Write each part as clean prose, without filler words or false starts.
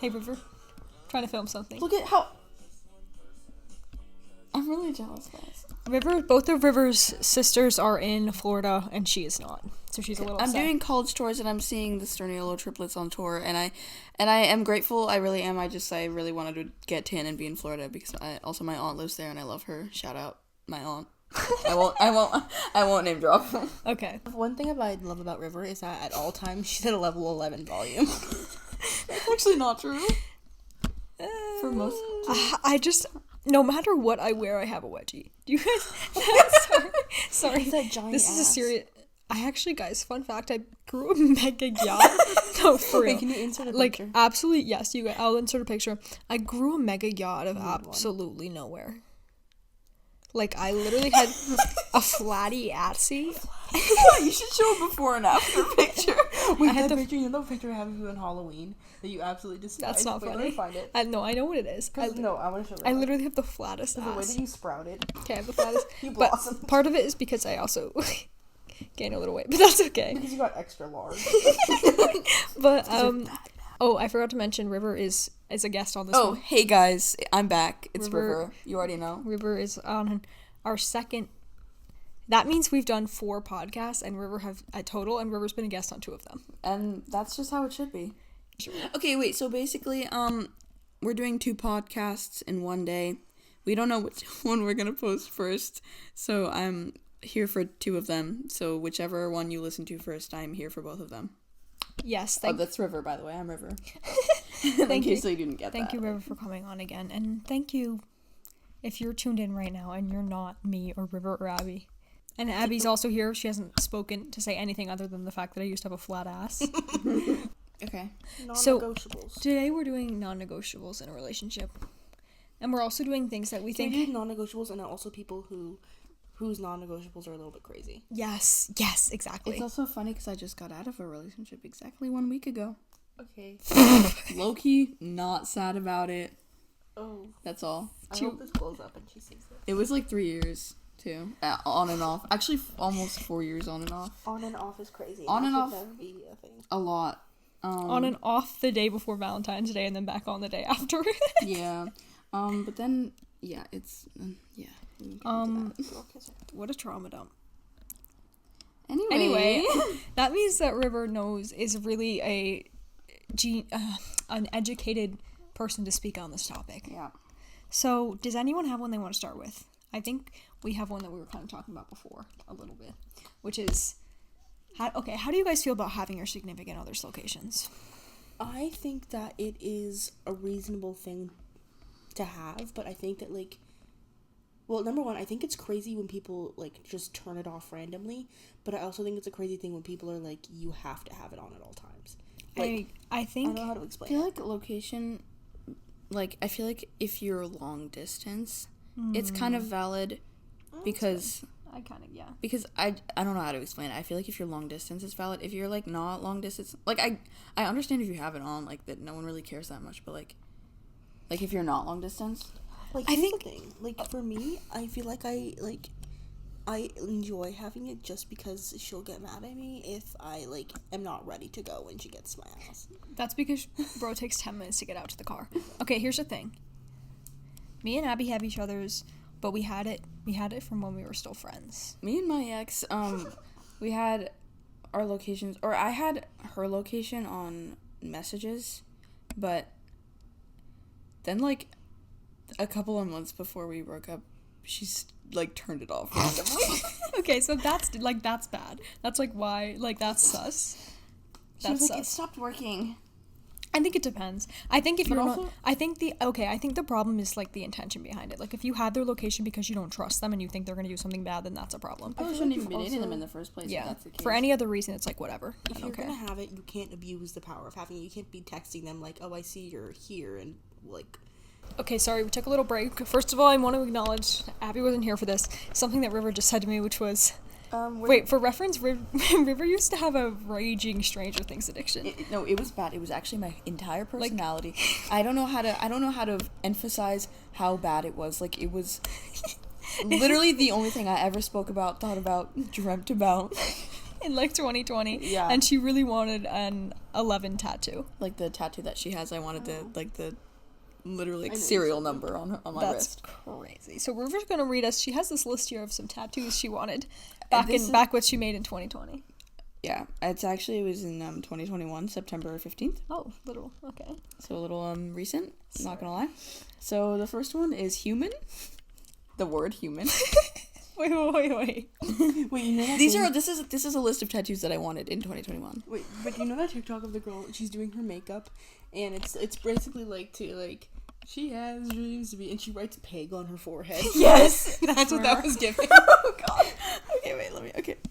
Hey, River. Trying to film something. Look at how... I'm really jealous, guys. Both of River's sisters are in Florida, and she is not. So she's a little upset. I'm doing college tours, and I'm seeing the Sterniolo triplets on tour, and I am grateful. I really am. I really wanted to get tan and be in Florida because my aunt lives there, and I love her. Shout out my aunt. I won't name drop. Okay. One thing I love about River is that at all times she's at a level 11 volume. That's actually not true. For most. I just, no matter what I wear, I have a wedgie. Do you guys? Sorry. It's that giant This is a ass. serious. I actually, guys, fun fact, I grew a mega yacht. No, for real. Wait, can you insert a like, picture? absolutely, yes, I'll insert a picture. I grew a mega yacht of absolutely nowhere. Like, I literally had a flatty Atsy. You should show a before and after picture. Wait, I had the picture. You know the picture I have of you on Halloween that you absolutely despise. That's not Wait, funny. Let me find it. I know what it is. No, I want to show I you. literally have the flattest The way ass. that you sprouted. Okay, I have the flattest. You but blossomed. part of it is because I also gained a little weight, but that's okay. Because you got extra large. But oh, I forgot to mention River is a guest on this one. Hey guys, I'm back. It's River. River. You already know. River is on our second. That means we've done 4 podcasts, and River have a total, and River's been a guest on 2 of them. And that's just how it should be. Okay, wait, so basically, we're doing 2 podcasts in one day. We don't know which one we're gonna post first, so I'm here for 2 of them. So whichever one you listen to first, I'm here for both of them. Yes, that's River, by the way. I'm River. Thank in you. case you didn't get Thank that. you, River, for coming on again, and thank you if you're tuned in right now and you're not me or River or Abby. And Abby's also here. She hasn't spoken to say anything other than the fact that I used to have a flat ass. Okay. Non-negotiables. Today we're doing non-negotiables in a relationship. And we're also doing things that we Can think... we do non-negotiables and also people whose non-negotiables are a little bit crazy? Yes, exactly. It's also funny because I just got out of a relationship exactly 1 week ago. Okay. Low-key, not sad about it. Oh. That's all. I hope this blows up and she sees it. It was like 3 years, too. On and off. Actually, almost 4 years on and off. On and off is crazy. On and that off. should never be a thing. A lot. On and off the day before Valentine's Day and then back on the day after. Yeah. But then, yeah, it's, yeah. we can get into that. What a trauma dump. Anyway. That means that River is really an educated person to speak on this topic. Yeah. So, does anyone have one they want to start with? I think we have one that we were kind of talking about before a little bit, which is, how do you guys feel about having your significant other's locations? I think that it is a reasonable thing to have, but I think that, like, well, number one, I think it's crazy when people, like, just turn it off randomly, but I also think it's a crazy thing when people are like, you have to have it on at all times. Like, I think... I don't know how to I explain feel it. like location, like, I feel like if you're long distance, it's kind of valid because... I kind of, yeah. Because I don't know how to explain it. I feel like if you're long distance, it's valid. If you're, like, not long distance... Like, I understand if you have it on, like, that no one really cares that much, but, like if you're not long distance... Like, here's the thing. Like, for me, I feel like I enjoy having it just because she'll get mad at me if I, like, am not ready to go when she gets to my house. That's because bro takes 10 minutes to get out to the car. Okay, here's the thing. Me and Abby have each other's, but we had it from when we were still friends. Me and my ex, we had our locations, or I had her location on messages, but then, like, a couple of months before we broke up, she's, like, turned it off randomly. Okay, so that's bad. That's, like, why, like, that's sus. She was like, it stopped working. I think it depends. I think if But you're also- not... I think the problem is, like, the intention behind it. Like, if you had their location because you don't trust them and you think they're going to do something bad, then that's a problem. I probably shouldn't even be dating them in the first place. Yeah. If that's the case. For any other reason, it's like, whatever. If I you're don't care. gonna have it, you can't abuse the power of having it. You can't be texting them like, oh, I see you're here, and, like... Okay, sorry, we took a little break. First of all, I want to acknowledge Abby wasn't here for this. Something that River just said to me, which was... Wait, for reference, River used to have a raging Stranger Things addiction. It was bad. It was actually my entire personality. I don't know how to emphasize how bad it was. Like, it was literally the only thing I ever spoke about, thought about, dreamt about. in like 2020. Yeah. And she really wanted an 11 tattoo. Like the tattoo that she has, I wanted the literally serial number on my wrist. That's crazy. So River's gonna read us. She has this list here of some tattoos she wanted back what she made in 2020. Yeah, it was in 2021, September 15th. Oh, little, okay. So a little recent, not gonna lie. So the first one is human. The word human. Wait. Wait, you know that this is a list of tattoos that I wanted in 2021. Wait, but you know that TikTok of the girl, she's doing her makeup, and it's basically like she has dreams to be, and she writes pig on her forehead. Yes, that's what that was giving. Oh god.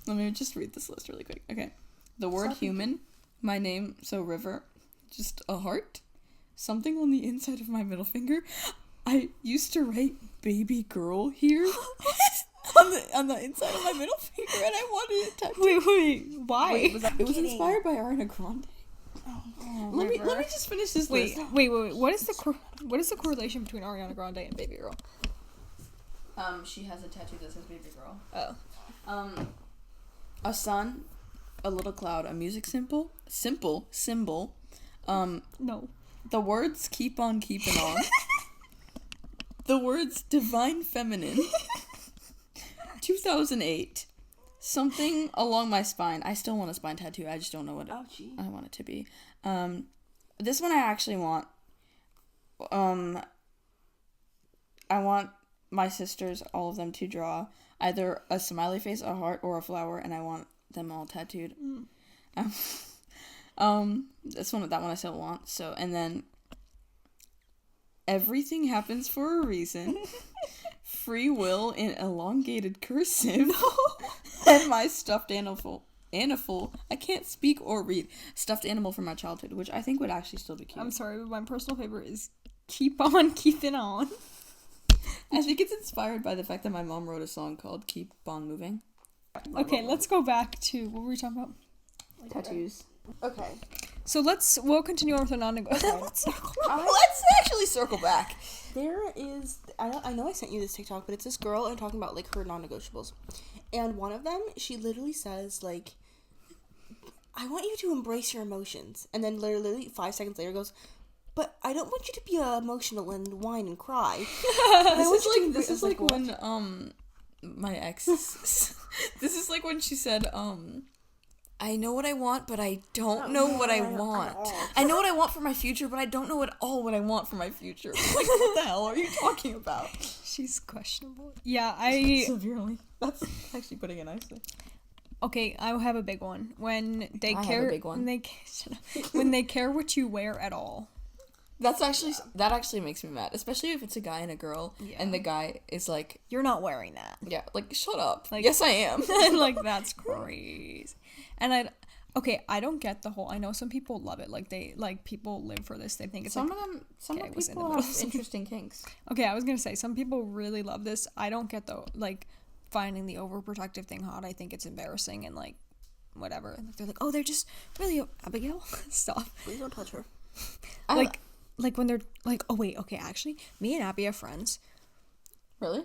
Let me just read this list really quick. Okay. The word human, my name, so River, just a heart, something on the inside of my middle finger. I used to write baby girl here on the inside of my middle finger, and I wanted it tattooed. Wait, why? Wait, It was inspired by Ariana Grande. Let me just finish this list. Wait. What is the correlation between Ariana Grande and Baby Girl? She has a tattoo that says baby girl. Oh. A sun, a little cloud, a music symbol. No. The words keep on keeping on. The words divine feminine. 2008. Something along my spine. I still want a spine tattoo. I just don't know what I want it to be. This one I actually want. I want my sisters, all of them, to draw either a smiley face, a heart, or a flower, and I want them all tattooed. That one I still want. So, and then everything happens for a reason. Free will in elongated cursive. And my stuffed animal. I can't speak or read. Stuffed animal from my childhood, which I think would actually still be cute. I'm sorry, but my personal favorite is Keep On Keeping On. I think it's inspired by the fact that my mom wrote a song called Keep On Moving. Okay, let's go back to what were we talking about? Tattoos. Okay. So we'll continue on with the non-negotiables. Let's actually circle back. There is, I know I sent you this TikTok, but it's this girl and talking about like her non-negotiables, and one of them, she literally says like, I want you to embrace your emotions, and then literally 5 seconds later goes, but I don't want you to be emotional and whine and cry. This is like when my ex. This is like when she said I know what I want, but I don't know what I want. I know what I want for my future, but I don't know at all what I want for my future. Like, what the hell are you talking about? She's questionable. Yeah, Severely. That's actually putting it nicely. Okay, I have a big one. When they I care, have a big one. When they care what you wear at all. That actually makes me mad, especially if it's a guy and a girl, and the guy is like, "You're not wearing that." Yeah, like shut up. Like, yes, I am. Like that's crazy. And I don't get the whole. I know some people love it. Like people live for this. They think it's some people have interesting kinks. Okay, I was gonna say some people really love this. I don't get finding the overprotective thing hot. I think it's embarrassing and like whatever. They're like, oh, they're just really Abigail. Stop. Please don't touch her. Like when they're like, oh wait, okay, actually, me and Abby are friends. Really?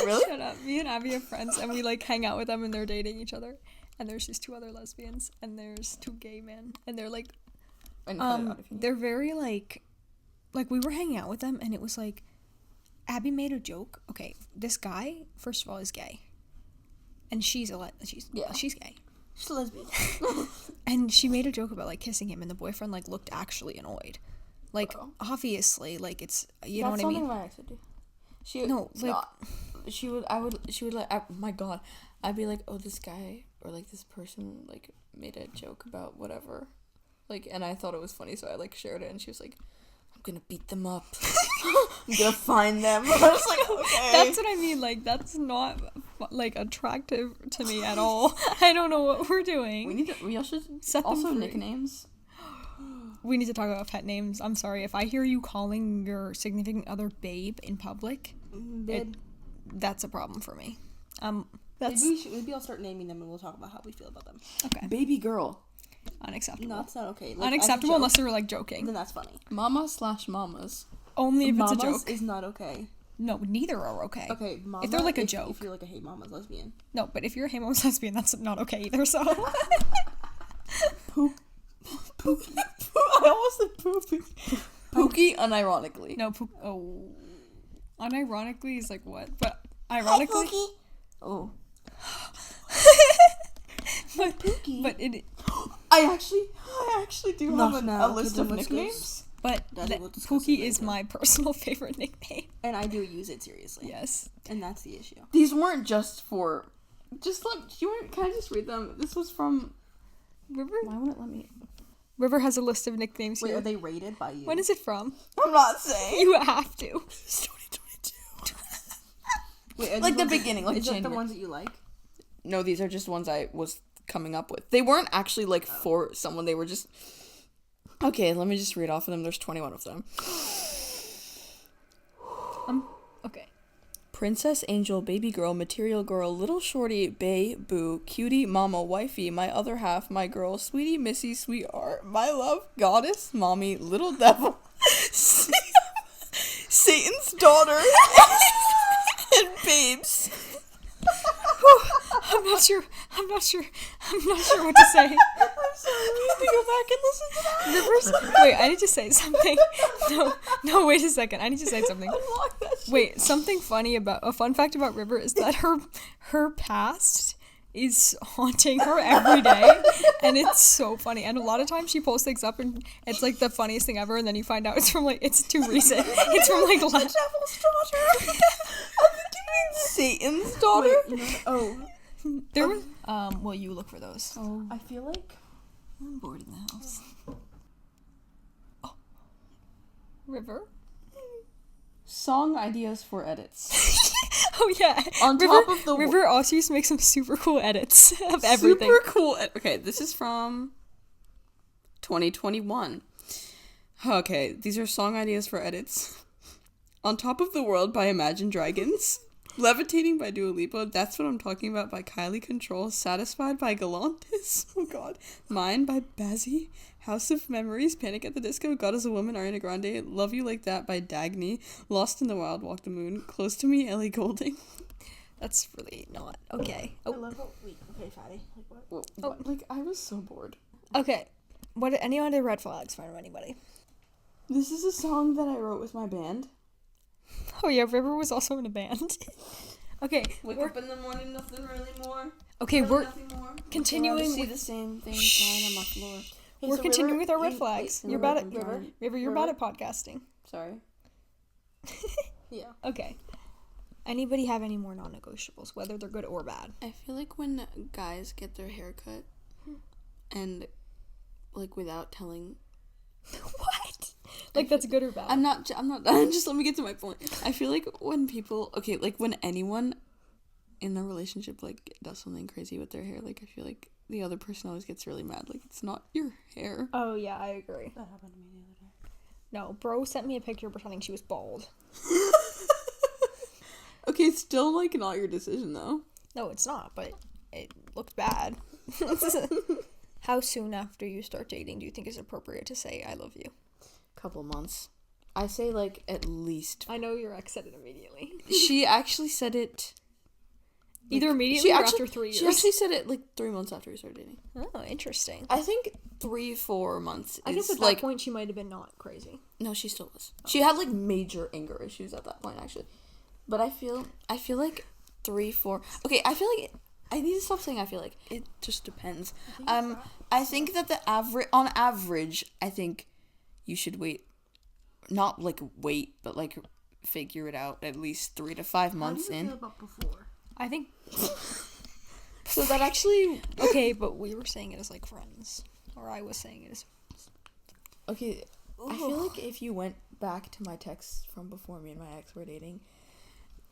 Really? Shut up. Me and Abby are friends, and we like hang out with them, and they're dating each other. And there's just 2 other lesbians, and there's 2 gay men, and they're like, they're very like we were hanging out with them, and it was like, Abby made a joke. Okay, this guy, first of all, is gay, and she's gay. She's a lesbian. And she made a joke about like kissing him, and the boyfriend like looked actually annoyed. Like obviously, like it's know what I mean. That's something my ex would do. She would like, my god, I'd be like, oh, this guy or like this person like made a joke about whatever, like, and I thought it was funny, so I like shared it, and she was like, I'm gonna beat them up. I'm gonna find them. I was like, okay. That's what I mean. Like, that's not like attractive to me at all. I don't know what we're doing. We also set them free. Nicknames. We need to talk about pet names. I'm sorry if I hear you calling your significant other babe in public. That's a problem for me. Maybe I'll start naming them and we'll talk about how we feel about them. Okay. Baby girl. Unacceptable. No, that's not okay. Like, unacceptable unless they were like joking. Then that's funny. Mama/mamas. Only if Mamas it's a joke. Is not okay. No, neither are okay. Okay, mama, if they're like a joke. If you're like a hey mama's lesbian. No, but if you're a hey mama's lesbian, that's not okay either, so. Poop. I almost said poopy. Pookie unironically. No, unironically is like what? But ironically. Hi, Pookie. Oh. but it. I actually do have a list of let's nicknames. But Pookie is my personal favorite nickname. And I do use it seriously. Yes. And that's the issue. These weren't just for... Can I just read them? This was from... River? Why won't it let me... River has a list of nicknames Wait, here. are they rated by you? When is it from? I'm not saying. You have to. It's 2022. Wait, like the beginning, like is January. that the ones that you like? No, these are just ones I was coming up with. They weren't actually like for someone. They were just... Okay, let me just read off of them. There's 21 of them. Okay. Princess, angel, baby girl, material girl, little shorty, bae, boo, cutie, mama, wifey, my other half, my girl, sweetie, missy, sweetheart, my love, goddess, mommy, little devil, Satan's daughter, and babes. I'm not sure what to say. I'm sorry, we have to go back and listen to that. Wait, I need to say something. No, wait a second. I need to say something. Wait, a fun fact about River is that her past is haunting her every day, and it's so funny. And a lot of times she posts things up and it's like the funniest thing ever, and then you find out it's too recent. It's from like Devil's daughter. I think you mean Satan's daughter. Wait, there was well, you look for those. Oh, I feel like I'm bored in the house. Oh. River? Song ideas for edits. Oh yeah. On top of the River also used to make some super cool edits of everything. Super cool. Okay, this is from 2021. Okay, these are song ideas for edits. On Top of the World by Imagine Dragons. Levitating by Dua Lipa. That's What I'm Talking About by Kylie Control. Satisfied by Galantis. Oh god. Mine by Bazzy. House of Memories, Panic at the Disco, God is a Woman, Ariana Grande, Love You Like That by Dagny, Lost in the Wild, Walk the Moon, Close to Me, Ellie Goulding. That's really not okay. I love how okay, Fatty. Like what? Like I was so bored. Okay. What any other red flags from anybody? This is a song that I wrote with my band. Oh yeah, River was also in a band. Okay. Wake up in the morning, nothing really more. Okay, really we're nothing more. continuing. See the same thing lying on my floor. We're continuing with our red flags. You're bad at River. You're bad at podcasting. Sorry. Yeah. Okay. Anybody have any more non-negotiables, whether they're good or bad? I feel like when guys get their hair cut and like without telling. What? Like that's good or bad? I'm not just let me get to my point. I feel like when people when anyone in a relationship like does something crazy with their hair, like I feel like the other person always gets really mad. Like it's not your hair. Oh yeah, I agree. That happened to me the other day. No, bro sent me a picture pretending she was bald. Okay, it's still like not your decision though. No, it's not, but it looked bad. How soon after you start dating do you think is appropriate to say I love you? Couple months. I say like at least. I know your ex said it immediately. She actually said it. Either immediately or after 3 years. She actually said it like 3 months after we started dating. Oh, interesting. I think 3-4 months. I guess at that point she might have been not crazy. No, she still was. Oh. She had like major anger issues at that point actually. But I feel like 3-4. Okay, I feel like I need to stop saying I feel like. It just depends. I think that on average, I think you should wait. Not like wait, but like figure it out at least 3 to 5 months in. How do you feel about before? I think. So that actually. Okay, but we were saying it as like friends, or I was saying it as. Okay, I feel like if you went back to my texts from before me and my ex were dating,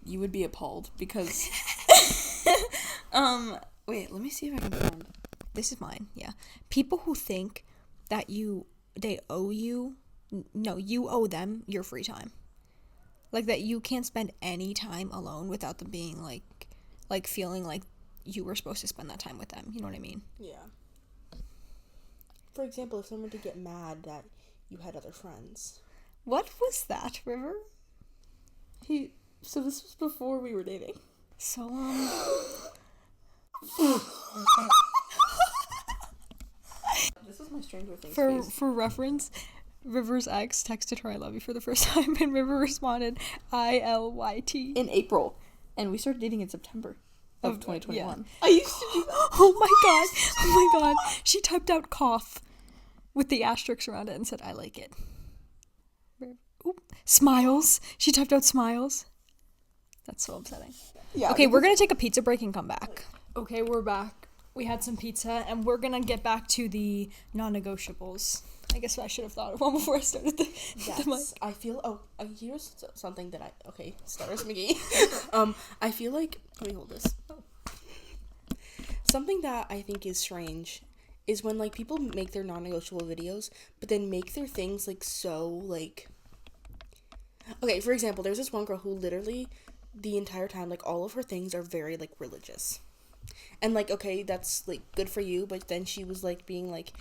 you would be appalled because. Wait, let me see if I can find. This is mine. Yeah, people who think that they owe you. No, you owe them your free time. Like that you can't spend any time alone without them being like feeling like you were supposed to spend that time with them. You know what I mean? Yeah. For example, if someone to get mad that you had other friends. What was that, River? So this was before we were dating. So, This was my Stranger Things face. For reference, River's ex texted her "I love you" for the first time, and River responded ILYT In April. And we started dating in September of 2021. Yeah. I used to do that. Oh my god. She typed out cough with the asterisk around it and said, "I like it." Oop. Smiles. She typed out smiles. That's so upsetting. Yeah. Okay, we're gonna take a pizza break and come back. Okay, we're back. We had some pizza, and we're gonna get back to the non-negotiables. I guess I should have thought of one before I started the mic. Yes, I feel. Here's something that Stars McGee. I feel like. Let me hold this. Something that I think is strange is when like people make their non-negotiable videos, but then make their things like so like. Okay, for example, there's this one girl who literally the entire time like all of her things are very like religious, and like okay, that's like good for you, but then she was like being like.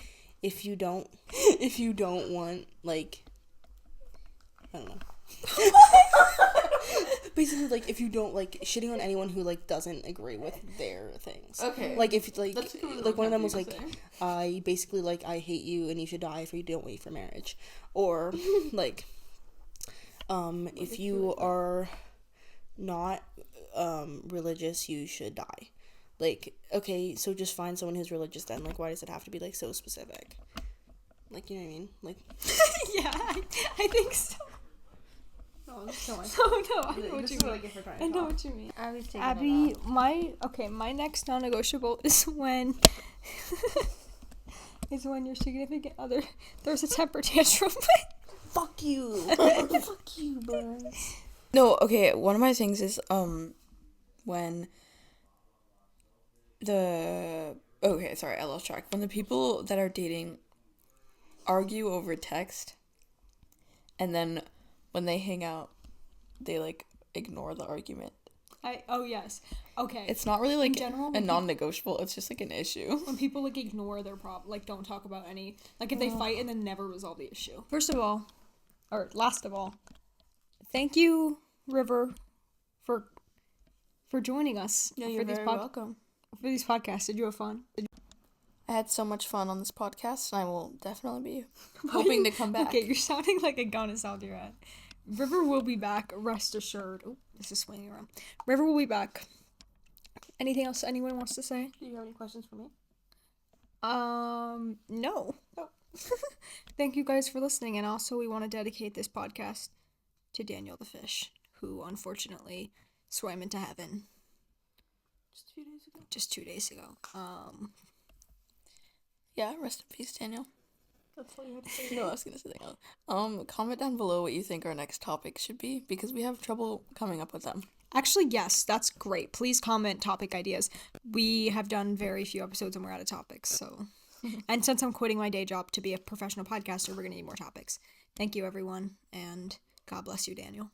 If you don't want, like, I don't know. Basically, like, if you don't, like, shitting on anyone who, like, doesn't agree with their things. Okay. Like, if, like one of them was, like, I basically, like, I hate you and you should die if you don't wait for marriage. Or, like, if you are not, religious, you should die. Like, okay, so just find someone who's religious then. Like, why does it have to be, like, so specific? Like, you know what I mean? Like... Yeah, I think so. No, that's not No, I know what you mean. I know what you mean. Abby, my next non-negotiable is when... your significant other throws a temper tantrum. Fuck you. Fuck you, bro. No, okay, one of my things is, when... I lost track. When the people that are dating argue over text, and then when they hang out, they like ignore the argument. Yes. Okay. It's not really like in general, a non-negotiable. It's just like an issue. When people like ignore their problem, like don't talk about any, like if they fight and then never resolve the issue. Last of all, thank you, River, for joining us. Yeah, you're very welcome. For these podcasts. Did you have fun? I had so much fun on this podcast, and I will definitely be hoping to come back. Okay, you're sounding like a gun is out your head. River will be back, rest assured. Oh, this is swinging around. River will be back. Anything else anyone wants to say? Do you have any questions for me? No. Oh. Thank you guys for listening, and also we want to dedicate this podcast to Daniel the fish, who unfortunately swam into heaven. Just 2 days ago. Yeah, rest in peace, Daniel. That's all you had to say. No, I was gonna say something else. Comment down below what you think our next topic should be, because we have trouble coming up with them. Actually, yes, that's great. Please comment topic ideas. We have done very few episodes and we're out of topics, so... And since I'm quitting my day job to be a professional podcaster, we're gonna need more topics. Thank you, everyone, and God bless you, Daniel.